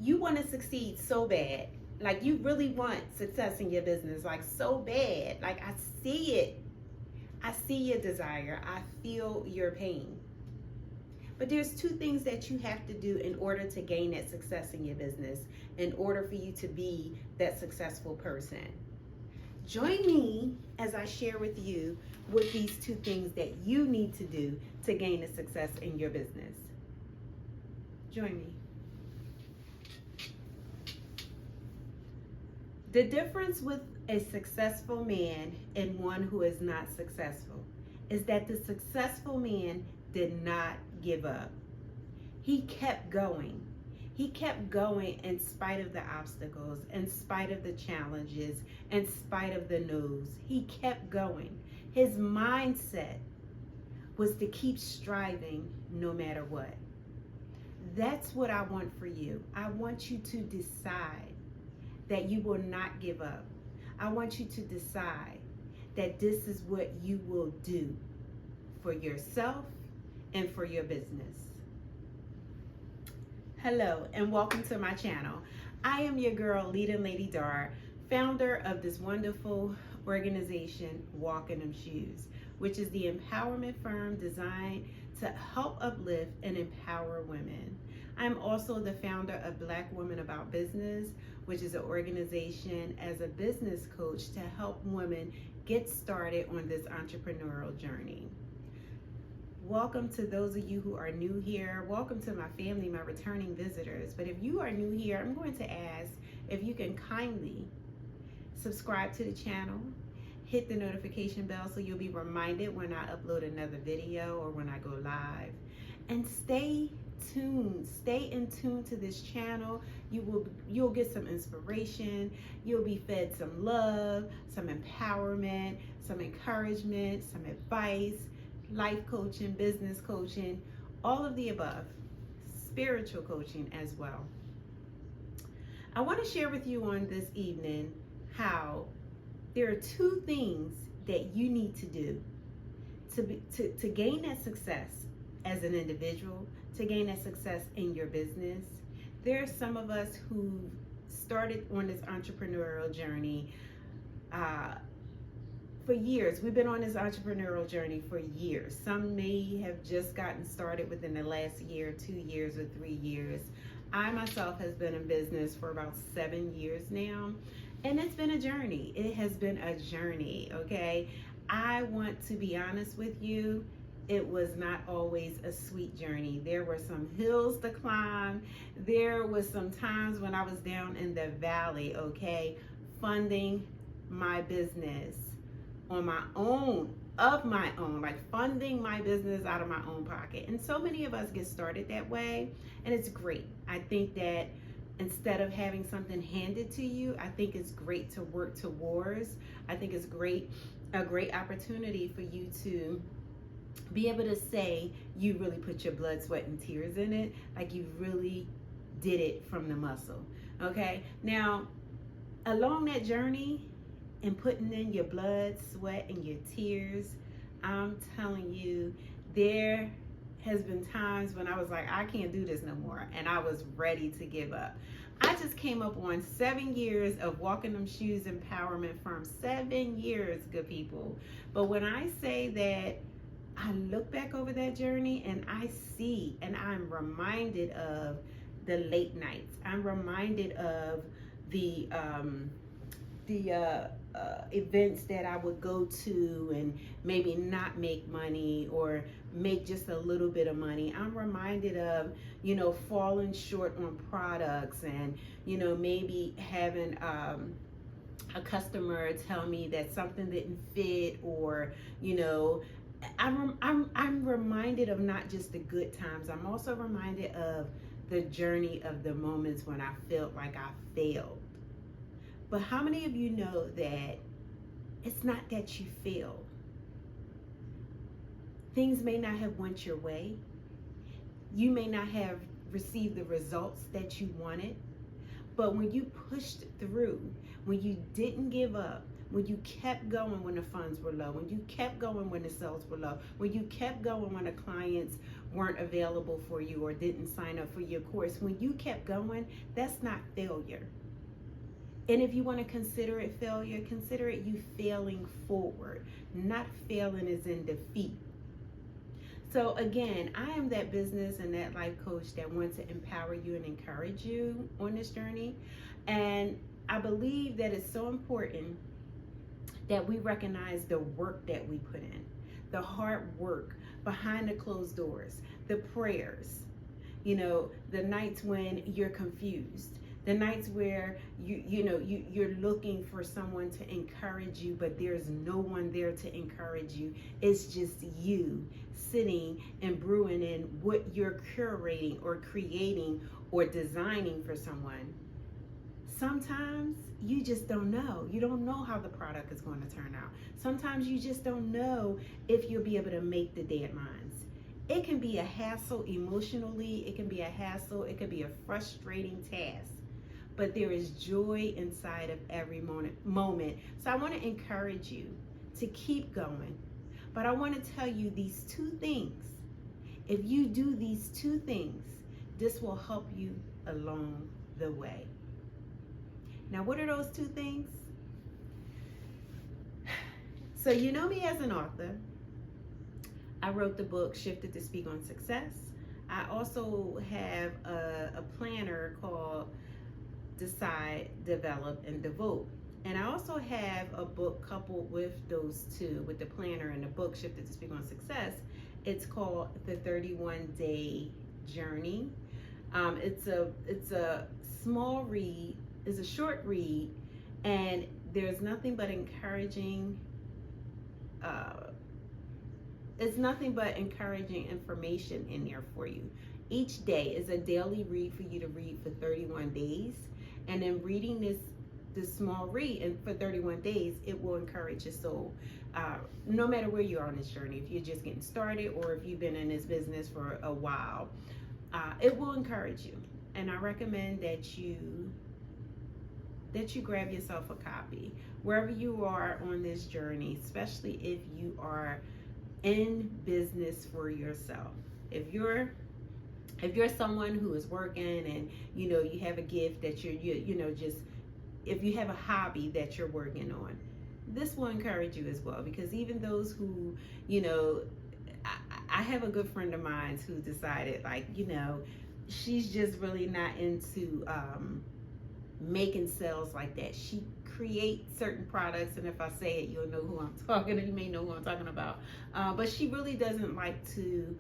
you want to succeed so bad. Like you really want success in your business, like so bad. Like I see it. I see your desire. I feel your pain. But there's two things that you have to do in order to gain that success in your business, in order for you to be that successful person. Join me as I share with you what these two things that you need to do to gain the success in your business. Join me. The difference with a successful man and one who is not successful is that the successful man did not give up. He kept going. He kept going in spite of the obstacles, in spite of the challenges, in spite of the no's. He kept going. His mindset was to keep striving no matter what. That's what I want for you. I want you to decide that you will not give up. I want you to decide that this is what you will do for yourself and for your business. Hello and welcome to my channel. I am your girl, Lady Dar, founder of this wonderful organization, Walk in Them Shoes, which is the empowerment firm designed to help uplift and empower women. I'm also the founder of Black Women About Business, which is an organization as a business coach to help women get started on this entrepreneurial journey. Welcome to those of you who are new here. Welcome to my family, my returning visitors. But if you are new here, I'm going to ask if you can kindly subscribe to the channel, hit the notification bell so you'll be reminded when I upload another video or when I go live. And stay tuned. Stay in tune to this channel. You'll get some inspiration. You'll be fed some love, some empowerment, some encouragement, some advice, life coaching, business coaching, all of the above, spiritual coaching as well. I want to share with you on this evening how there are two things that you need to do to gain that success as an individual, to gain that success in your business. There are some of us who started on this entrepreneurial journey for years. We've been on this entrepreneurial journey for years. Some may have just gotten started within the last year, 2 years, or 3 years. I myself has been in business for about 7 years now, and it's been a journey. It has been a journey, okay? I want to be honest with you. It was not always a sweet journey. There were some hills to climb. There was some times when I was down in the valley, okay, funding my business on my own, like funding my business out of my own pocket. And so many of us get started that way, and it's great. I think that instead of having something handed to you, I think it's great to work towards. I think it's a great opportunity for you to be able to say you really put your blood, sweat, and tears in it, like you really did it from the muscle, okay? Now, along that journey and putting in your blood, sweat, and your tears, I'm telling you, there has been times when I was like, I can't do this no more, and I was ready to give up. I just came up on 7 years of Walking Them Shoes empowerment firm. 7 years, good people. But when I say that I look back over that journey and I see and I'm reminded of the late nights. I'm reminded of the events that I would go to and maybe not make money or make just a little bit of money. I'm reminded of, falling short on products and, maybe having a customer tell me that something didn't fit, or, I'm reminded of not just the good times. I'm also reminded of the journey of the moments when I felt like I failed. But how many of you know that it's not that you failed? Things may not have went your way. You may not have received the results that you wanted. But when you pushed through, when you didn't give up, when you kept going when the funds were low, when you kept going when the sales were low, when you kept going when the clients weren't available for you or didn't sign up for your course. When you kept going, that's not failure. And if you want to consider it failure, consider it you failing forward, not failing as in defeat. So again, I am that business and that life coach that wants to empower you and encourage you on this journey. And I believe that it's so important that we recognize the work that we put in, the hard work behind the closed doors, the prayers, the nights when you're confused, the nights where you're looking for someone to encourage you, but there's no one there to encourage you. It's just you sitting and brewing in what you're curating or creating or designing for someone. Sometimes you just don't know. You don't know how the product is going to turn out. Sometimes you just don't know if you'll be able to make the deadlines. It can be a hassle emotionally. It can be a hassle. It can be a frustrating task. But there is joy inside of every moment. So I want to encourage you to keep going. But I want to tell you these two things. If you do these two things, this will help you along the way. Now, what are those two things? So you know me as an author. I wrote the book, Shifted to Speak on Success. I also have a planner called Decide, Develop, and Devote. And I also have a book coupled with those two, with the planner and the book, Shifted to Speak on Success. It's called The 31-Day Journey. It's a small read. It's a short read, and there's nothing but encouraging. It's nothing but encouraging information in there for you. Each day is a daily read for you to read for 31 days, and then reading this small read and for 31 days, it will encourage your soul. No matter where you are on this journey, if you're just getting started or if you've been in this business for a while, it will encourage you. And I recommend that you grab yourself a copy wherever you are on this journey, especially if you are in business for yourself. If you're someone who is working and you have a gift that just if you have a hobby that you're working on, this will encourage you as well, because even those who I have a good friend of mine who decided, she's just really not into making sales like that. She creates certain products, and if I say it, you'll know who I'm talking, you may know who I'm talking about. But she really doesn't like to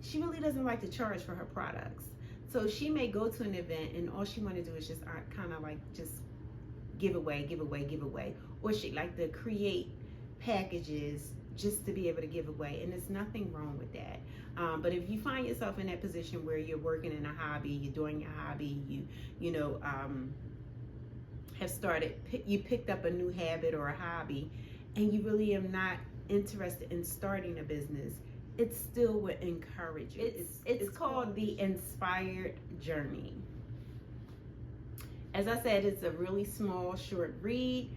charge for her products. So she may go to an event and all she want to do is just kind of just give away, or she like to create packages just to be able to give away, and there's nothing wrong with that. But if you find yourself in that position where you're working in a hobby, you're doing your hobby, you picked up a new habit or a hobby, and you really am not interested in starting a business, it still would encourage you. It's called The Inspired Journey. As I said, it's a really small, short read.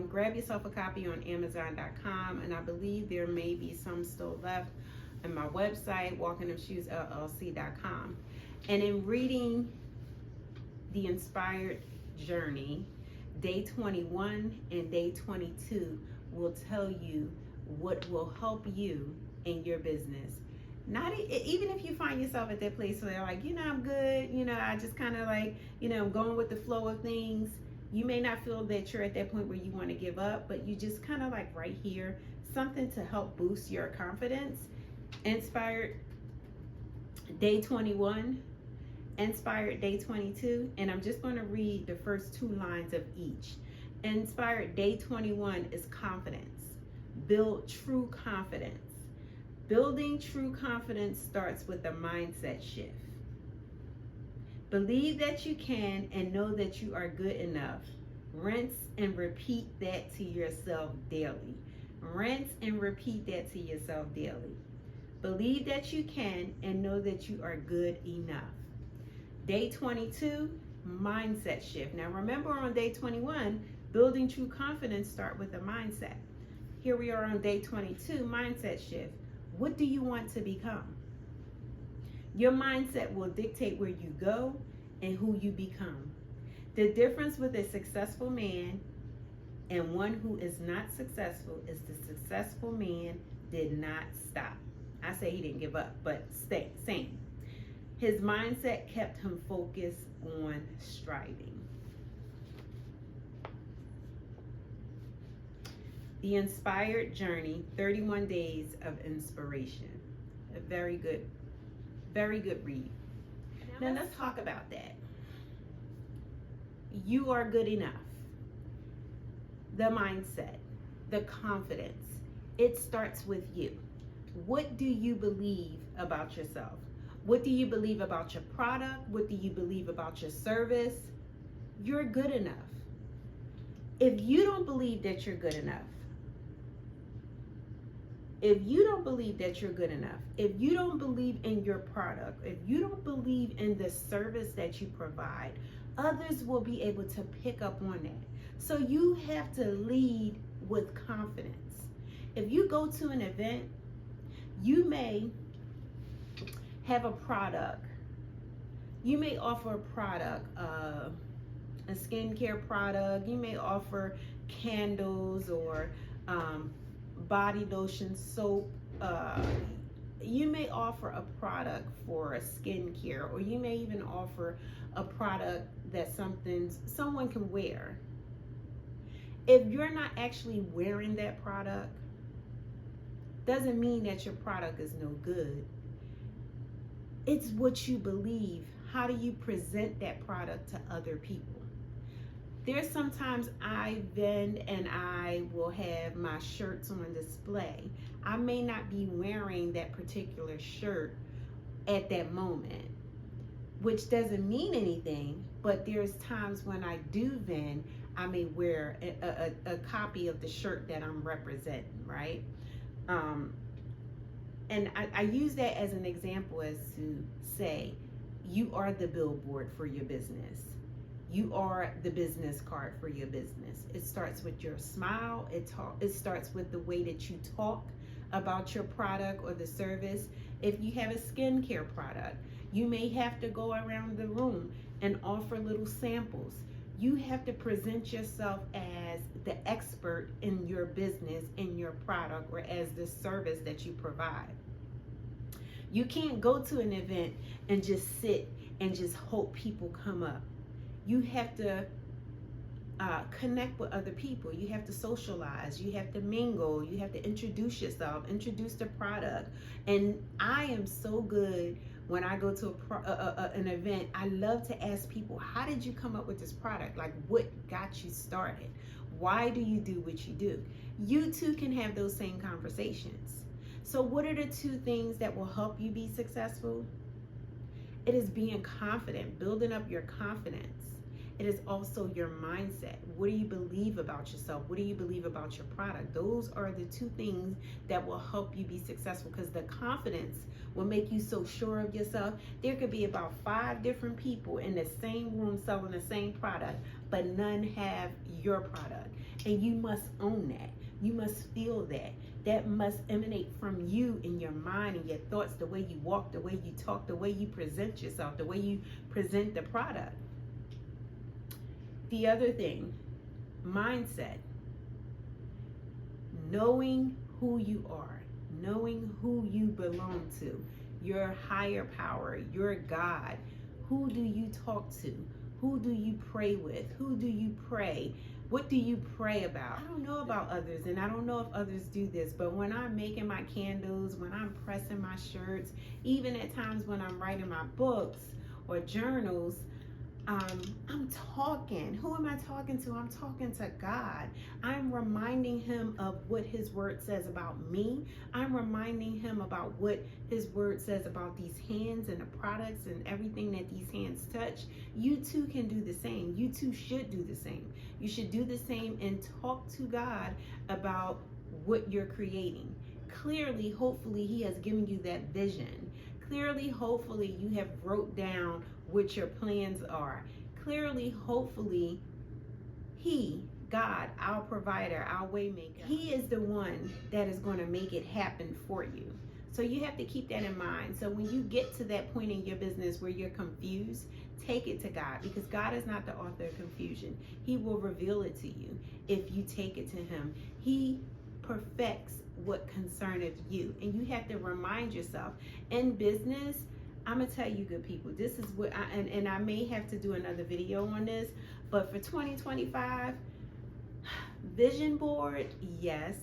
Grab yourself a copy on Amazon.com, and I believe there may be some still left on my website, walkingthemshoesllc.com. And in reading The Inspired Journey, day 21 and day 22 will tell you what will help you in your business. Not even if you find yourself at that place where I'm good, I just kind of I'm going with the flow of things. You may not feel that you're at that point where you want to give up, but you just kind of right here, something to help boost your confidence. Inspired day 21, Inspired day 22, and I'm just going to read the first two lines of each. Inspired day 21 is confidence. Build true confidence. Building true confidence starts with a mindset shift. Believe that you can and know that you are good enough. Rinse and repeat that to yourself daily. Rinse and repeat that to yourself daily. Believe that you can and know that you are good enough. Day 22, mindset shift. Now remember, on day 21, building true confidence start with a mindset. Here we are on day 22, mindset shift. What do you want to become? Your mindset will dictate where you go and who you become. The difference with a successful man and one who is not successful is the successful man did not stop. I say he didn't give up, but same. His mindset kept him focused on striving. The Inspired Journey, 31 Days of Inspiration. A very good read. Now let's talk about that. You are good enough. The mindset, the confidence, it starts with you. What do you believe about yourself? What do you believe about your product? What do you believe about your service? You're good enough. If you don't believe that you're good enough, if you don't believe that you're good enough, if you don't believe in your product, if you don't believe in the service that you provide, others will be able to pick up on that. So you have to lead with confidence. If you go to an event, you may have a product. You may offer a product, a skincare product. You may offer candles or body lotion, soap. You may offer a product for a skincare, or you may even offer a product that someone can wear. If you're not actually wearing that product, doesn't mean that your product is no good. It's what you believe. How do you present that product to other people? There's sometimes I vend and I will have my shirts on display. I may not be wearing that particular shirt at that moment, which doesn't mean anything, but there's times when I do vend, I may wear a copy of the shirt that I'm representing, right? And I use that as an example as to say, you are the billboard for your business. You are the business card for your business. It starts with your smile. It starts with the way that you talk about your product or the service. If you have a skincare product, you may have to go around the room and offer little samples. You have to present yourself as the expert in your business, in your product, or as the service that you provide. You can't go to an event and just sit and just hope people come up. You have to connect with other people. You have to socialize. You have to mingle. You have to introduce yourself, introduce the product. And I am so good when I go to an event. I love to ask people, how did you come up with this product? Like, what got you started? Why do you do what you do? You too can have those same conversations. So what are the two things that will help you be successful? It is being confident, building up your confidence. It is also your mindset. What do you believe about yourself? What do you believe about your product? Those are the two things that will help you be successful, because the confidence will make you so sure of yourself. There could be about 5 different people in the same room selling the same product, but none have your product. And you must own that. You must feel that. That must emanate from you in your mind and your thoughts, the way you walk, the way you talk, the way you present yourself, the way you present the product. The other thing, mindset. Knowing who you are, knowing who you belong to, your higher power, your God. Who do you talk to? Who do you pray with? Who do you pray? What do you pray about? I don't know about others, and I don't know if others do this, but when I'm making my candles, when I'm pressing my shirts, even at times when I'm writing my books or journals, I'm talking. Who am I talking to? I'm talking to God. I'm reminding him of what his word says about me. I'm reminding him about what his word says about these hands and the products and everything that these hands touch. You too can do the same. You too should do the same. You should do the same and talk to God about what you're creating. Clearly, hopefully, he has given you that vision. Clearly, hopefully, you have wrote down what your plans are. Clearly, hopefully, he, God, our provider, our way maker, he is the one that is going to make it happen for you. So you have to keep that in mind. So when you get to that point in your business where you're confused, take it to God, because God is not the author of confusion. He will reveal it to you if you take it to him. He perfects what concerneth you. And you have to remind yourself in business, I'm gonna tell you, good people, this is what and I may have to do another video on this, but for 2025, vision board, yes,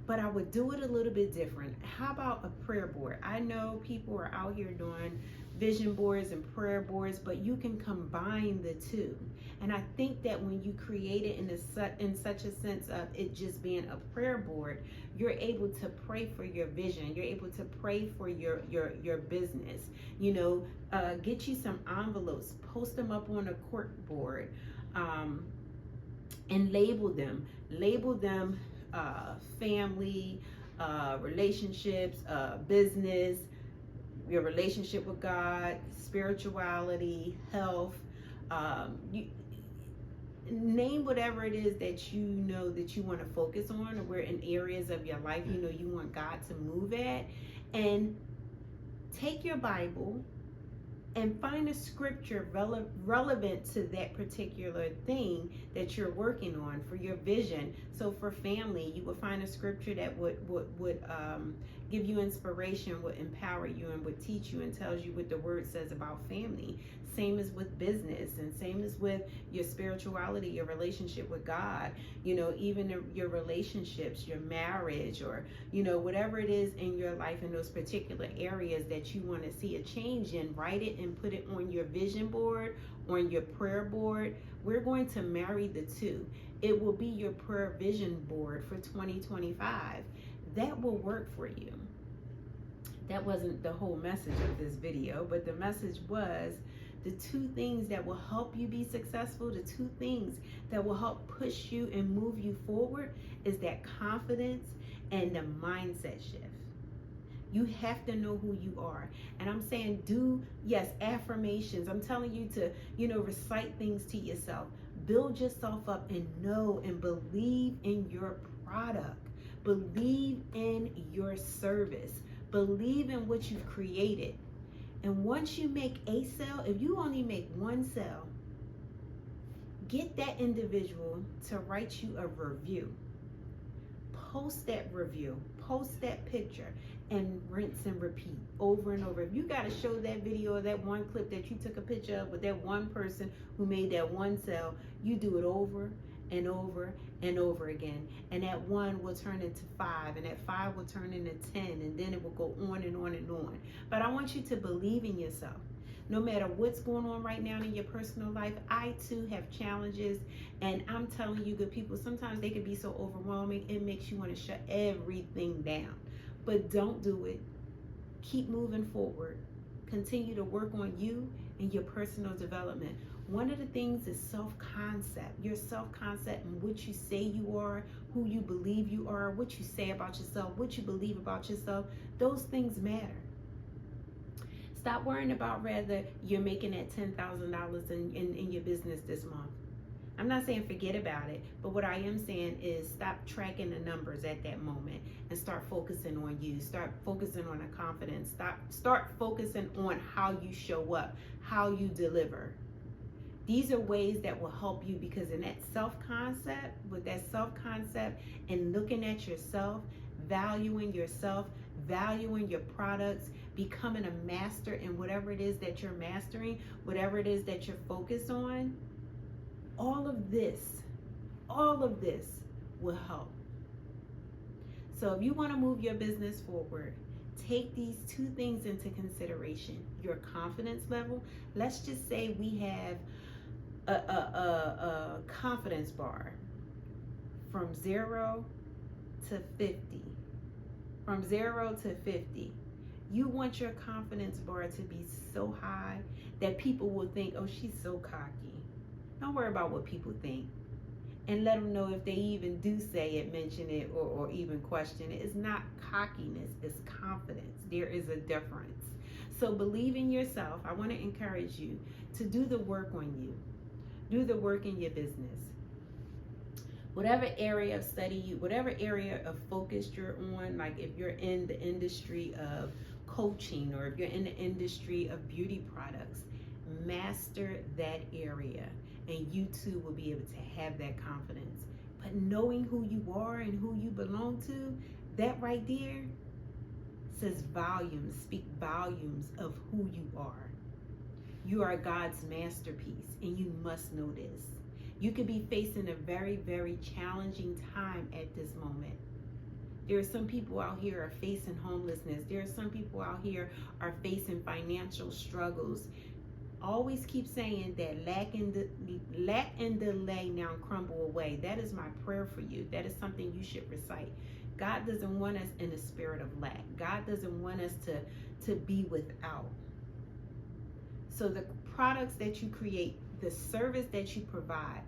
but I would do it a little bit different. How about a prayer board? I know people are out here doing vision boards and prayer boards, but you can combine the two. And I think that when you create it in such a sense of it just being a prayer board, you're able to pray for your vision. You're able to pray for your business. You know, get you some envelopes, post them up on a cork board, and label them. Label them family, relationships, business, your relationship with God, spirituality, health. You name whatever it is that you know that you want to focus on, or where in areas of your life you know you want God to move at, and take your Bible and find a scripture relevant to that particular thing that you're working on for your vision. So for family, you would find a scripture that would give you inspiration, would empower you, and would teach you and tells you what the word says about family. Same as with business, and same as with your spirituality, your relationship with God, you know, even your relationships, your marriage, or, you know, whatever it is in your life in those particular areas that you want to see a change in. Write it and put it on your vision board, on your prayer board. We're going to marry the two. It will be your prayer vision board for 2025. That will work for you. That wasn't the whole message of this video, but the message was the two things that will help you be successful, the two things that will help push you and move you forward is that confidence and the mindset shift. You have to know who you are. And I'm saying yes, affirmations. I'm telling you to, you know, recite things to yourself. Build yourself up and know and believe in your product. Believe in your service. Believe in what you've created. And once you make a sale, if you only make one sale, get that individual to write you a review. Post that review, post that picture, and rinse and repeat over and over. If you got to show that video or that one clip that you took a picture of with that one person who made that one sale, you do it over and over and over again. And that one will turn into 5, and that 5 will turn into 10, and then it will go on and on and on. But I want you to believe in yourself. No matter what's going on right now in your personal life, I too have challenges, and I'm telling you, good people, sometimes they can be so overwhelming, it makes you want to shut everything down. But don't do it. Keep moving forward. Continue to work on you and your personal development. One of the things is self-concept. Your self-concept and what you say you are, who you believe you are, what you say about yourself, what you believe about yourself, those things matter. Stop worrying about whether you're making that $10,000 in your business this month. I'm not saying forget about it, but what I am saying is stop tracking the numbers at that moment and start focusing on you. Start focusing on the confidence. Start focusing on how you show up, how you deliver. These are ways that will help you, because in that self-concept, with that self-concept and looking at yourself, valuing your products, becoming a master in whatever it is that you're mastering, whatever it is that you're focused on, all of this will help. So if you want to move your business forward, take these two things into consideration. Your confidence level. Let's just say we have a confidence bar from 0 to 50. From 0 to 50. You want your confidence bar to be so high that people will think, oh, she's so cocky. Don't worry about what people think. And let them know if they even do say it, mention it, or even question it. It's not cockiness, it's confidence. There is a difference. So believe in yourself. I want to encourage you to do the work on you. Do the work in your business. whatever area of study, whatever area of focus you're on, like if you're in the industry of coaching or if you're in the industry of beauty products, master that area and you too will be able to have that confidence. But knowing who you are and who you belong to, that right there says volumes, speak volumes of who you are. You are God's masterpiece and you must know this. You could be facing a very, very challenging time at this moment. There are some people out here are facing homelessness. There are some people out here are facing financial struggles. Always keep saying that lack and delay now crumble away. That is my prayer for you. That is something you should recite. God doesn't want us in a spirit of lack. God doesn't want us to be without. So the products that you create, the service that you provide,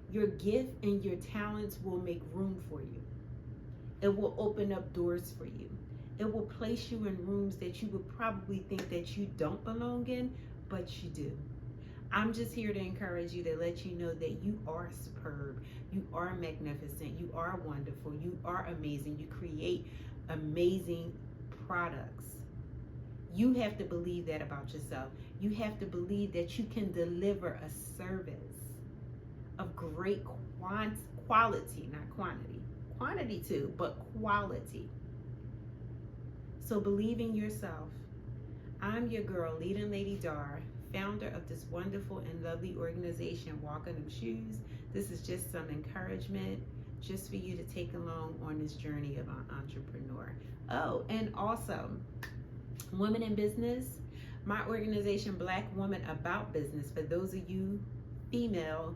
your gift and your talents will make room for you. It will open up doors for you. It will place you in rooms that you would probably think that you don't belong in, but you do. I'm just here to encourage you, to let you know that you are superb, you are magnificent, you are wonderful, you are amazing, you create amazing products. You have to believe that about yourself. You have to believe that you can deliver a service of great quality, not quantity. Quantity too, but quality. So believe in yourself. I'm your girl, Lady Dar, founder of this wonderful and lovely organization, Walking Them Shoes. This is just some encouragement just for you to take along on this journey of an entrepreneur. Oh, and also, Women in Business, my organization, Black Woman About Business, for those of you female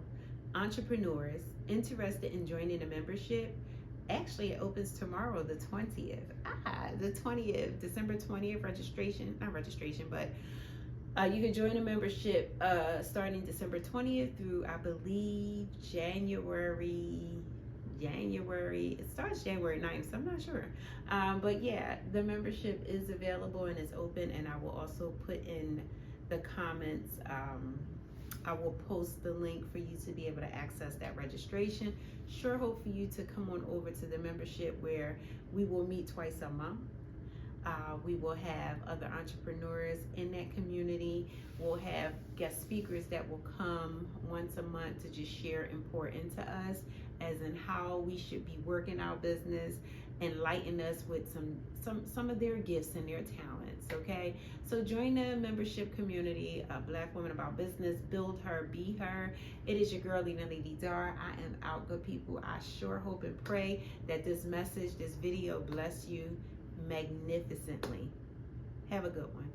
entrepreneurs interested in joining a membership. Actually, it opens tomorrow, the 20th. December 20th, you can join a membership starting December 20th through, I believe, January. It starts January 9th, so I'm not sure. But yeah, the membership is available and it's open, and I will also put in the comments, I will post the link for you to be able to access that registration. Sure hope for you to come on over to the membership, where we will meet twice a month. We will have other entrepreneurs in that community. We'll have guest speakers that will come once a month to just share and pour into us, as in how we should be working our business, enlighten us with some of their gifts and their talents. Okay, so join the membership community, Black Women About Business. Build her, be her. It is your girl, Lady Dar. I am out, good people. I sure hope and pray that this message, this video, bless you magnificently. Have a good one.